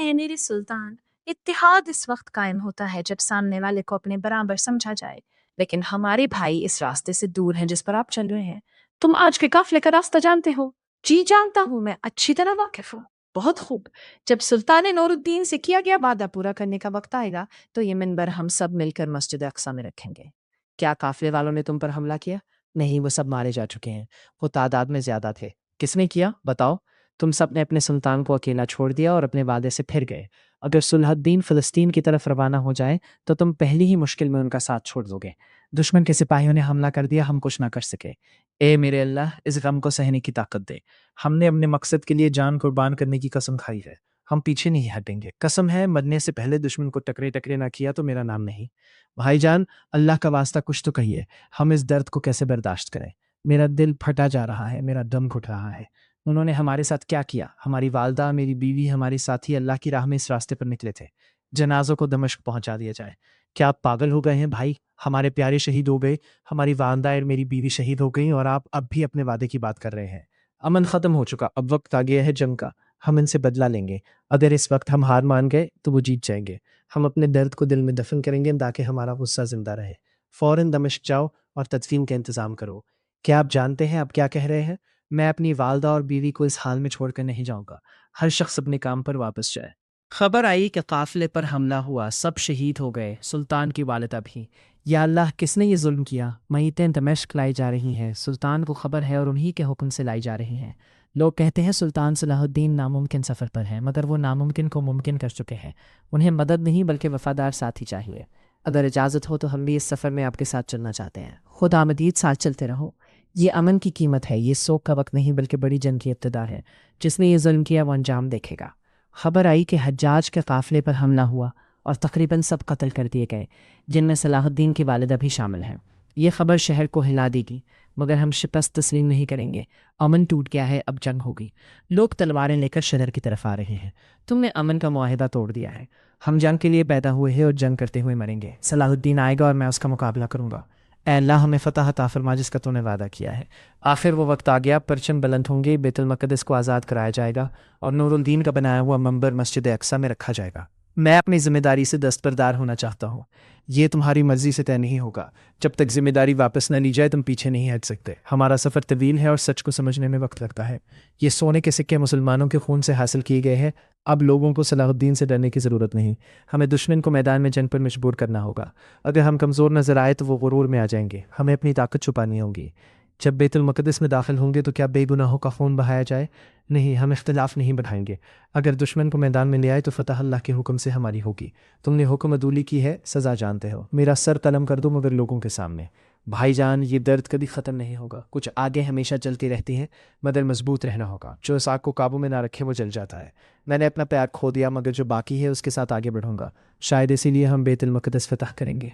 हैं मेरे सुल्तान, इत्तेहाद इस वक्त कायम होता है जब सामने वाले को अपने बराबर समझा जाए। लेकिन हमारे भाई इस रास्ते से दूर हैं जिस पर आप चल रहे हैं। तुम आज के काफिले का रास्ता जानते हो? जी जानता हूँ, मैं अच्छी तरह वाकिफ हूँ। बहुत खूब। जब सुल्तान नूरुद्दीन से किया गया वादा पूरा करने का वक्त आएगा तो ये मिंबर हम सब मिलकर मस्जिद अक्सा में रखेंगे। क्या काफिले वालों ने तुम पर हमला किया? नहीं, वो सब मारे जा चुके हैं। वो तादाद में ज्यादा थे। किसने किया बताओ? तुम सब ने अपने सुल्तान को अकेला छोड़ दिया और अपने वादे से फिर गए। अगर सुलहद्दीन फ़लस्तीन की तरफ रवाना हो जाए तो तुम पहली ही मुश्किल में उनका साथ छोड़ दोगे। दुश्मन के सिपाहियों ने हमला कर दिया, हम कुछ ना कर सके। ए मेरे अल्लाह, इस गम को सहने की ताकत दे। हमने अपने मकसद के लिए जान कुर्बान करने की कसम खाई है। हम पीछे नहीं हटेंगे। कसम है, मरने से पहले दुश्मन को टकरे टकरे ना किया तो मेरा नाम नहीं। भाईजान, अल्लाह का वास्ता कुछ तो कहिए। हम इस दर्द को कैसे बर्दाश्त करें? मेरा दिल फटा जा रहा है, मेरा दम घुट रहा है। उन्होंने हमारे साथ क्या किया? हमारी वालदा, मेरी बीवी, हमारे साथी अल्लाह की राह में इस रास्ते पर निकले थे। जनाजों को दमिश्क पहुंचा दिया जाए। क्या आप पागल हो गए हैं भाई? हमारे प्यारे शहीद हो गए, हमारी वालदा और मेरी बीवी शहीद हो गई और आप अब भी अपने वादे की बात कर रहे हैं। अमन ख़त्म हो चुका, अब वक्त आ गया है जंग का। हम इनसे बदला लेंगे। अगर इस वक्त हम हार मान गए तो वो जीत जाएंगे। हम अपने दर्द को दिल में दफन करेंगे ताकि हमारा गुस्सा जिंदा रहे। फ़ौरन दमिश्क जाओ और तदफीन का इंतज़ाम करो। क्या आप जानते हैं आप क्या कह रहे हैं? मैं अपनी वालदा और बीवी को इस हाल में छोड़कर नहीं जाऊंगा। हर शख्स अपने काम पर वापस जाए। खबर आई कि काफिले पर हमला हुआ, सब शहीद हो गए, सुल्तान की वालिदा भी। या अल्लाह, किसने ये जुल्म किया? मईतें दमिश्क लाई जा रही हैं, सुल्तान को खबर है और उन्हीं के हुक्म से लाई जा रही हैं। लोग कहते हैं सुल्तान सलाहुद्दीन नामुमकिन सफ़र पर है, मगर वो नामुमकिन को मुमकिन कर चुके हैं। उन्हें मदद नहीं बल्कि वफादार साथी चाहिए। अगर इजाज़त हो तो हम भी इस सफ़र में आपके साथ चलना चाहते हैं। खुदा मदीद साथ चलते रहो। ये अमन की कीमत है, ये सोख का वक्त नहीं बल्कि बड़ी जंग की इब्तिदा है। जिसने ये जुल्म किया वो अंजाम देखेगा। खबर आई कि हज्जाज के काफिले पर हमला हुआ और तकरीबन सब कत्ल कर दिए गए, जिनमें सलाहुद्दीन की वालिदा भी शामिल हैं। ये खबर शहर को हिला देगी, मगर हम शिकस्त तस्लीम नहीं करेंगे। अमन टूट गया है, अब जंग होगी। लोग तलवारें लेकर शहर की तरफ आ रहे हैं। तुमने अमन का मुआहिदा तोड़ दिया है। हम जंग के लिए पैदा हुए हैं और जंग करते हुए मरेंगे। सलाहुद्दीन आएगा और मैं उसका मुकाबला करूंगा। ऐ अल्लाह, हमें फतह अता फरमा जिसका तूने वादा किया है। आखिर वो वक्त आ गया, परचम बुलंद होंगे, बैतुल मक़दिस को आज़ाद कराया जाएगा और नूरुद्दीन का बनाया हुआ मंबर मस्जिद अक्सा में रखा जाएगा। मैं अपनी जिम्मेदारी से दस्तबरदार होना चाहता हूँ। ये तुम्हारी मर्जी से तय नहीं होगा। जब तक जिम्मेदारी वापस न ली जाए तुम पीछे नहीं हट सकते। हमारा सफ़र तवील है और सच को समझने में वक्त लगता है। ये सोने के सिक्के मुसलमानों के खून से हासिल किए गए हैं। अब लोगों को सलाहुद्दीन से डरने की ज़रूरत नहीं। हमें दुश्मन को मैदान में जंग पर मजबूर करना होगा। अगर हम कमज़ोर नज़र आए तो वो गुरूर में आ जाएंगे। हमें अपनी ताकत छुपानी होगी। जब बैतुल मक़दिस में दाखिल होंगे तो क्या बेगुनाहों का खून बहाया जाए? नहीं, हम इख्तिलाफ नहीं बढ़ाएंगे। अगर दुश्मन को मैदान में ले आए तो फतह अल्लाह के हुक्म से हमारी होगी। तुमने हुक्म अदूली की है, सज़ा जानते हो। मेरा सर कलम कर दो मगर लोगों के सामने। भाईजान, ये दर्द कभी ख़त्म नहीं होगा। कुछ आगे हमेशा चलती रहती हैं, मगर मजबूत रहना होगा। जो इस आग को काबू में ना रखे वो जल जाता है। मैंने अपना प्यार खो दिया, मगर जो बाकी है उसके साथ आगे बढ़ूंगा। शायद इसीलिए हम बैतुल मक़दिस फतह करेंगे।